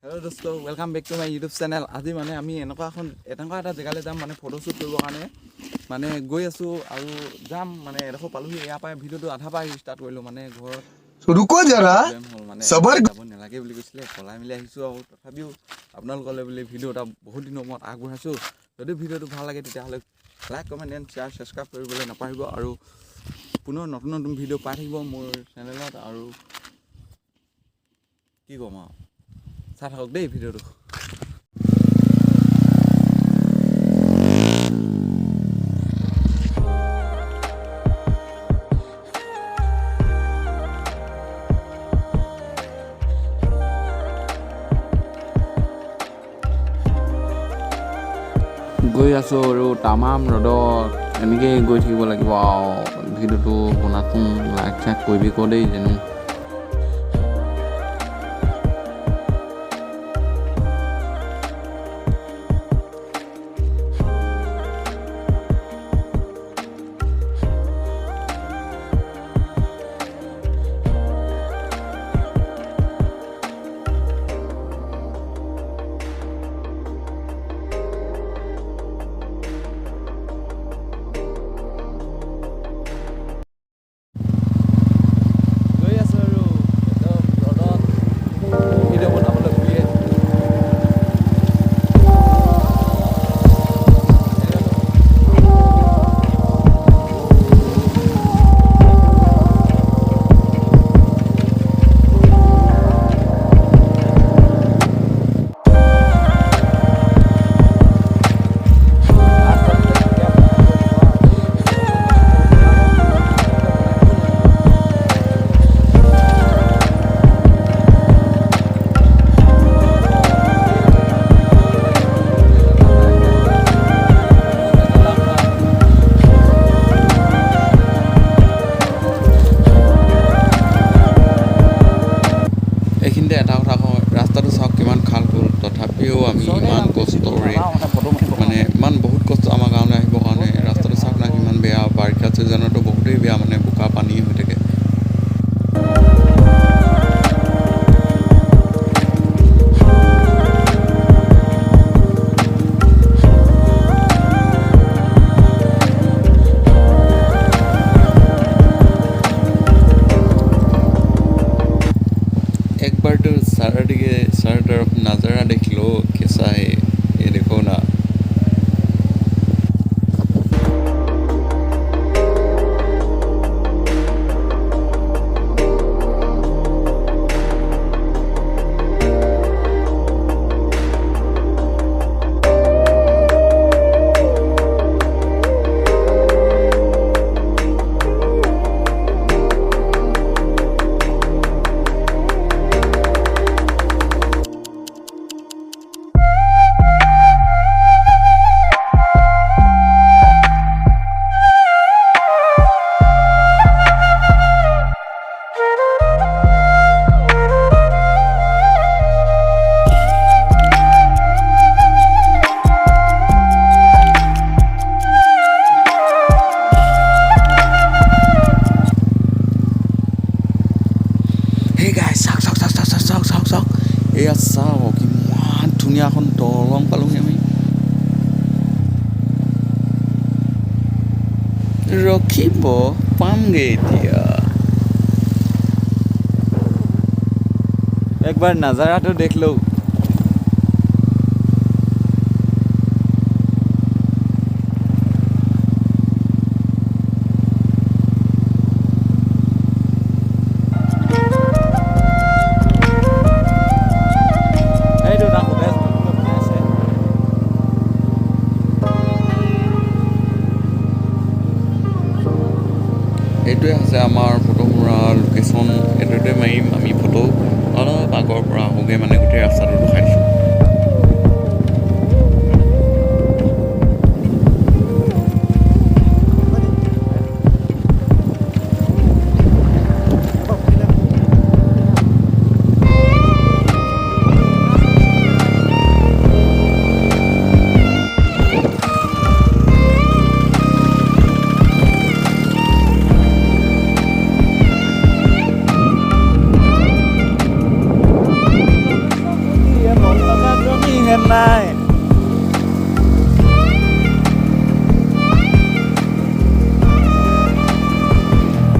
Hello दोस्तों welcome back to my YouTube channel আজি মানে আমি এনেকুৱা এটা জেগালৈ যাম মানে ফটো শ্বুট কৰিবৰ কাৰণে মানে গৈ আছো আৰু যাম মানে এডোখৰ পালোহি ইয়াৰ পৰা ভিডিঅ'টো আধা পৰা ষ্টাৰ্ট কৰিলো মানে ঘৰত रुको जरा सबर যাব নালাগে বুলি কৈছিলে পলাই মিলি আহিছো আৰু তথাপিও আপোনালোকলৈ বুলি ভিডিঅ' এটা বহুত দিনৰ মূৰত আগবঢ়াইছো যদি ভিডিঅ'টো ভাল লাগে তেতিয়াহ'লে like comment and share subscribe কৰিবলৈ নাপাহৰিব আৰু পুনৰ নতুন নতুন ভিডিঅ' পাই থাকিব মোৰ চেনেলত আৰু কি ক'ম আৰু চাই থাকক দেই ভিডিঅ'টো গৈ আছো আৰু তামাম ৰ'দত এনেকৈ গৈ থাকিব লাগিব আৰু ভিডিঅ'টো বনাচোন লাইক চাইক কৰিবি ক দেই যেনো এটা কথা কওঁ ৰাস্তাটো চাওক কিমান খাল খুল তথাপিও আমি ইমান কষ্টৰে মানে ইমান বহুত কষ্ট আমাৰ গাঁৱলৈ আহিবৰ কাৰণে ৰাস্তাটো চাওক না কিমান বেয়া বাৰিষা ছিজনতো বহুতেই বেয়া মানে বোকা পানী হৈ থাকে एक बार तो सारा तरफ नज़ारा देख लो कैसा है ये देखो ना এয়া চাওক কিমান ধুনীয়া এখন দলং পালোহি আমি ৰখিব পামগে এতিয়া একবাৰ নজাৰাটো দেখ লও এইটোৱে আছে আমাৰ ফটো মৰা লোকেশ্যন এইটোতে মাৰিম আমি ফটো অলপ আগৰ পৰা আহোঁগৈ মানে গোটেই ৰাস্তাটো দেখাই দিছোঁ at night.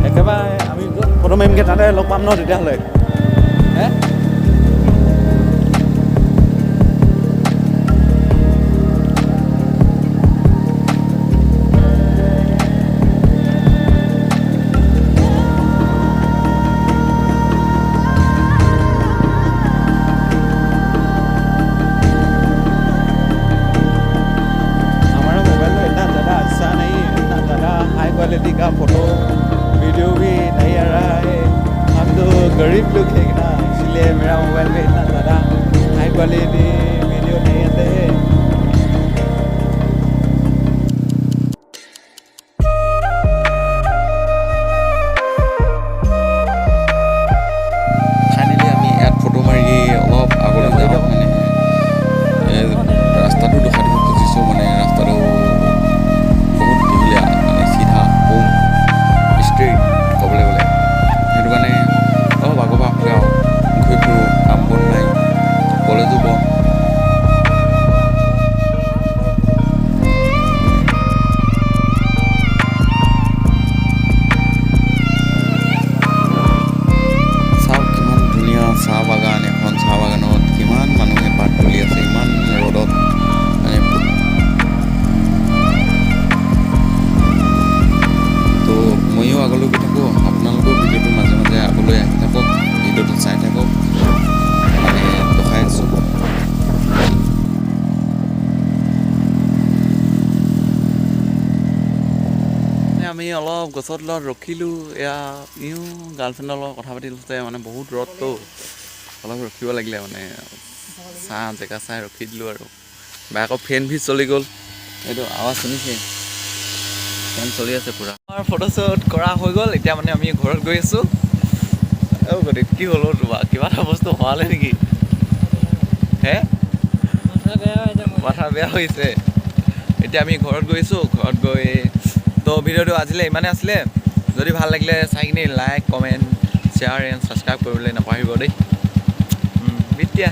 একেবাৰে আমি ফটো মাৰিমগৈ তাতে লগ পাম ন তেতিয়াহ'লে হে क्वालिटी का फोटो वीडियो भी नहीं आ रहा है हम तो गरीब लोग हैं ना इसलिए मेरा मोबाइल में इतना ज़्यादा हाई क्वालिटी वीडियो नहीं आते हैं फाइनली আমি ইয়াত ফটো মাৰি অলপ আগলৈ যাওঁ মানে ৰাস্তাটো দেখা দিব খুজিছোঁ মানে ৰাস্তাটো বহুত ধুনীয়া ক'বলৈ গ'লে সেইটো কাৰণে অলপ আগৰ পৰা আহোঁগৈ আৰু ঘূৰি ফুৰোঁ কাম বন নাই কলেজো বন্ধ চাওক কিমান ধুনীয়া চাহ বাগান এখন চাহ বাগানত কিমান মানুহে পাত তুলি আছে ইমান ৰ'দত মানে ময়ো আগলৈ গৈ থাকোঁ আপোনালোকেও ভিডিঅ'টো মাজে মাজে আগলৈ আহি থাকক ভিডিঅ'টো চাই থাকক মানে দেখাই আছোঁ আমি অলপ গছৰ তলত ৰখিলোঁ এয়া ইও গাৰ্লফ্ৰেণ্ডৰ লগত কথা পাতি থাকোঁতে মানে বহুত ৰ'দটো অলপ ৰখিব লাগিলে মানে চাহ জেগা চাই ৰখি দিলোঁ আৰু বা আকৌ ফেন ভি চলি গ'ল এইটো আৱাজ শুনিছে ফেন চলি আছে পুৰা আমাৰ ফটোশ্বুট কৰা হৈ গ'ল এতিয়া মানে আমি ঘৰত গৈ আছোঁ গতিকে কি হ'ল তোমাৰ কিবা এটা বস্তু হোৱালে নেকি হে মাথা বেয়া হৈছে এতিয়া আমি ঘৰত গৈছোঁ ঘৰত গৈ তো ভিডিঅ'টো আজিলৈ ইমানে আছিলে যদি ভাল লাগিলে চাই কিনি like comment share and subscribe কৰিবলৈ নাপাহৰিব দেই এতিয়া